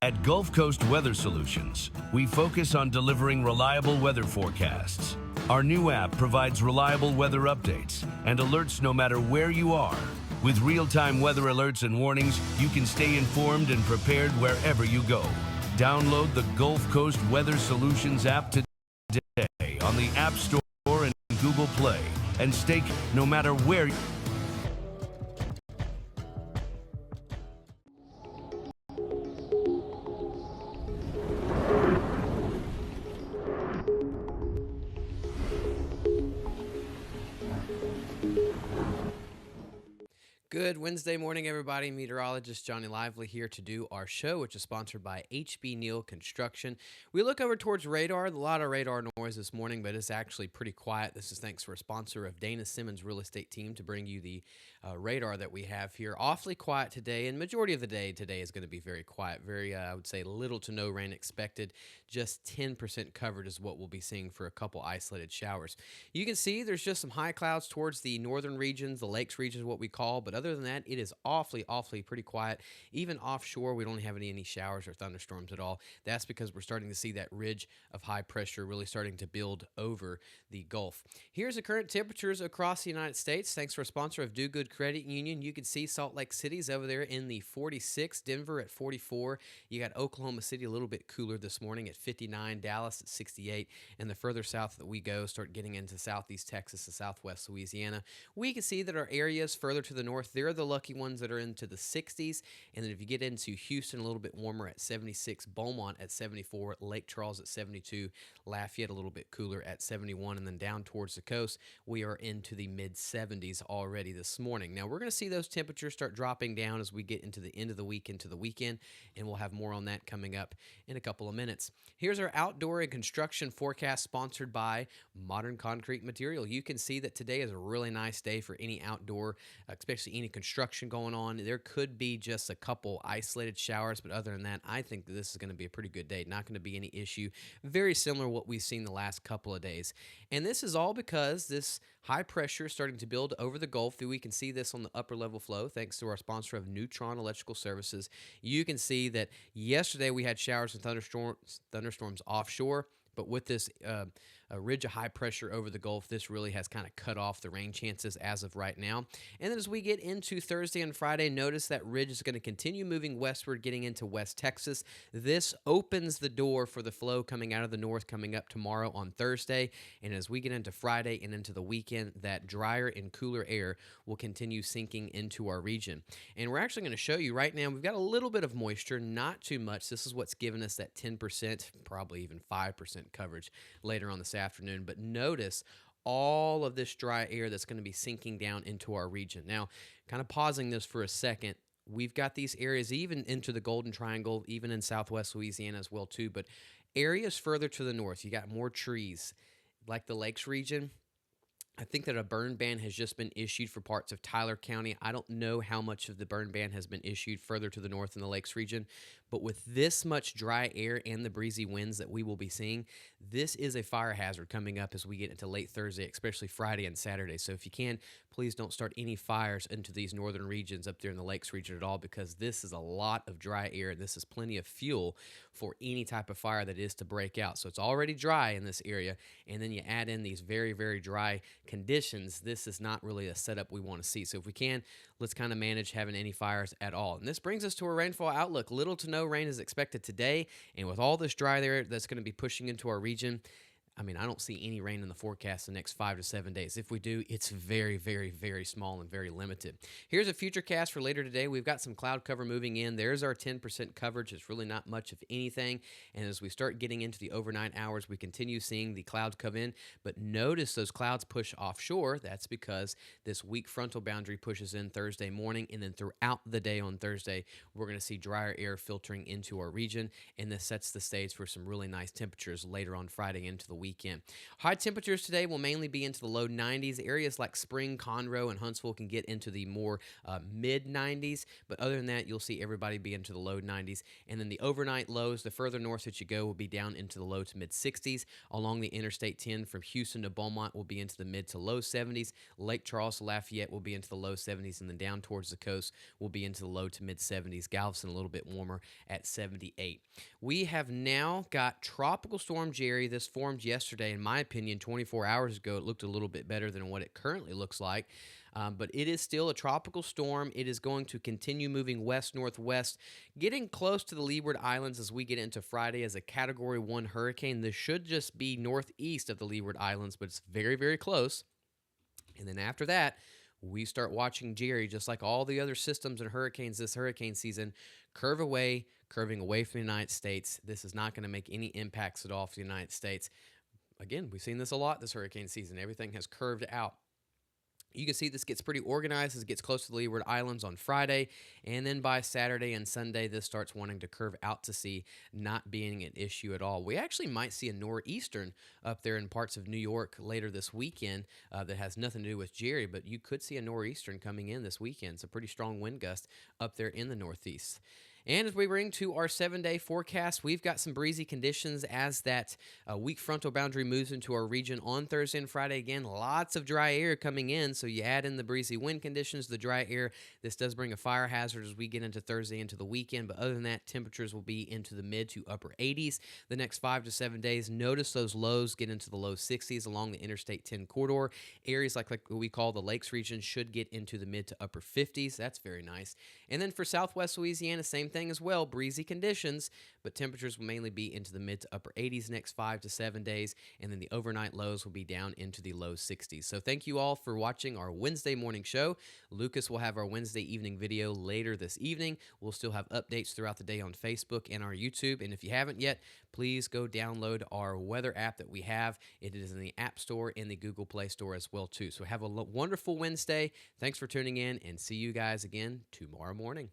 At Gulf Coast Weather Solutions, we focus on delivering reliable weather forecasts. Our new app provides reliable weather updates and alerts no matter where you are. With real-time weather alerts and warnings, you can stay informed and prepared wherever you go. Download the Gulf Coast Weather Solutions app today on the App Store and Google Play, and stay no matter where. Good Wednesday morning, everybody. Meteorologist Johnny Lively here to do our show, which is sponsored by HB Neal Construction. We look over towards radar. A lot of radar noise this morning, but it's actually pretty quiet. This is thanks to a sponsor of Dana Simmons Real Estate Team to bring you the radar that we have here. Awfully quiet today, and majority of the day today is going to be very quiet. Very, I would say, little to no rain expected. Just 10% covered is what we'll be seeing for a couple isolated showers. You can see there's just some high clouds towards the northern regions, the lakes region is what we call, but other than that, it is awfully pretty quiet. Even offshore, we don't have any showers or thunderstorms at all. That's because we're starting to see that ridge of high pressure really starting to build over the Gulf. Here's the current temperatures across the United States. Thanks for a sponsor of Do Good Credit Union. You can see Salt Lake City's over there in the 46, Denver at 44. You got Oklahoma City a little bit cooler this morning at 59, Dallas at 68, and the further south that we go, start getting into southeast Texas and southwest Louisiana, we can see that our areas further to the north, they're the lucky ones that are into the 60s. And then if you get into Houston, a little bit warmer at 76, Beaumont at 74, Lake Charles at 72, Lafayette a little bit cooler at 71, and then down towards the coast, we are into the mid-70s already this morning. Now, we're going to see those temperatures start dropping down as we get into the end of the week, into the weekend, and we'll have more on that coming up in a couple of minutes. Here's our outdoor and construction forecast sponsored by Modern Concrete Material. You can see that today is a really nice day for any outdoor, especially any construction going on. There could be just a couple isolated showers, but other than that, I think that this is going to be a pretty good day. Not going to be any issue. Very similar to what we've seen the last couple of days. And this is all because this high pressure is starting to build over the Gulf. We can see this on the upper level flow thanks to our sponsor of Neutron Electrical Services. You can see that yesterday we had showers and thunderstorms offshore, but with this a ridge of high pressure over the Gulf, this really has kind of cut off the rain chances as of right now. And then as we get into Thursday and Friday, notice that ridge is going to continue moving westward, getting into West Texas. This opens the door for the flow coming out of the north coming up tomorrow on Thursday. And as we get into Friday and into the weekend, that drier and cooler air will continue sinking into our region. And we're actually going to show you right now, we've got a little bit of moisture, not too much. This is what's given us that 10%, probably even 5% coverage later on this afternoon. But notice all of this dry air that's going to be sinking down into our region. Now, kind of pausing this for a second, we've got these areas even into the Golden Triangle, even in southwest Louisiana as well too, but areas further to the north, you got more trees, like the Lakes region. I think that a burn ban has just been issued for parts of Tyler County. I don't know how much of the burn ban has been issued further to the north in the Lakes region, but with this much dry air and the breezy winds that we will be seeing, this is a fire hazard coming up as we get into late Thursday, especially Friday and Saturday. So if you can, please don't start any fires into these northern regions up there in the Lakes region at all, because this is a lot of dry air and this is plenty of fuel for any type of fire that is to break out. So it's already dry in this area, and then you add in these very, very dry conditions. This is not really a setup we want to see. So if we can, let's kind of manage having any fires at all. And this brings us to a rainfall outlook. Little to no rain is expected today, and with all this dry air that's going to be pushing into our region, I mean, I don't see any rain in the forecast the next 5 to 7 days. If we do, it's very, very, very small and very limited. Here's a future cast for later today. We've got some cloud cover moving in. There's our 10% coverage. It's really not much of anything. And as we start getting into the overnight hours, we continue seeing the clouds come in. But notice those clouds push offshore. That's because this weak frontal boundary pushes in Thursday morning. And then throughout the day on Thursday, we're going to see drier air filtering into our region. And this sets the stage for some really nice temperatures later on Friday into the week. weekend. High temperatures today will mainly be into the low 90s. Areas like Spring, Conroe, and Huntsville can get into the more mid 90s, but other than that, you'll see everybody be into the low 90s. And then the overnight lows, the further north that you go, will be down into the low to mid 60s. Along the Interstate 10 from Houston to Beaumont will be into the mid to low 70s. Lake Charles to Lafayette will be into the low 70s, and then down towards the coast will be into the low to mid 70s. Galveston a little bit warmer at 78. We have now got Tropical Storm Jerry. This formed yesterday, in my opinion, 24 hours ago. It looked a little bit better than what it currently looks like. But it is still a tropical storm. It is going to continue moving west-northwest, getting close to the Leeward Islands as we get into Friday as a Category 1 hurricane. This should just be northeast of the Leeward Islands, but it's very, very close. And then after that, we start watching Jerry, just like all the other systems and hurricanes this hurricane season, curving away from the United States. This is not going to make any impacts at all for the United States. Again, we've seen this a lot this hurricane season. Everything has curved out. You can see this gets pretty organized as it gets close to the Leeward Islands on Friday, and then by Saturday and Sunday, this starts wanting to curve out to sea, not being an issue at all. We actually might see a nor'eastern up there in parts of New York later this weekend that has nothing to do with Jerry, but you could see a nor'eastern coming in this weekend. It's a pretty strong wind gust up there in the northeast. And as we bring to our 7-day forecast, we've got some breezy conditions as that weak frontal boundary moves into our region on Thursday and Friday. Again, lots of dry air coming in, so you add in the breezy wind conditions, the dry air. This does bring a fire hazard as we get into Thursday into the weekend, but other than that, temperatures will be into the mid to upper 80s the next 5 to 7 days. Notice those lows get into the low 60s along the Interstate 10 corridor. Areas like what we call the Lakes region should get into the mid to upper 50s. That's very nice. And then for Southwest Louisiana, same thing as well, breezy conditions, but temperatures will mainly be into the mid to upper 80s next 5 to 7 days, and then the overnight lows will be down into the low 60s. So thank you all for watching our Wednesday morning show. Lucas will have our Wednesday evening video later this evening. We'll still have updates throughout the day on Facebook and our YouTube, and if you haven't yet, please go download our weather app that we have. It is in the App Store and the Google Play Store as well too. So have a wonderful Wednesday. Thanks for tuning in, and see you guys again tomorrow morning.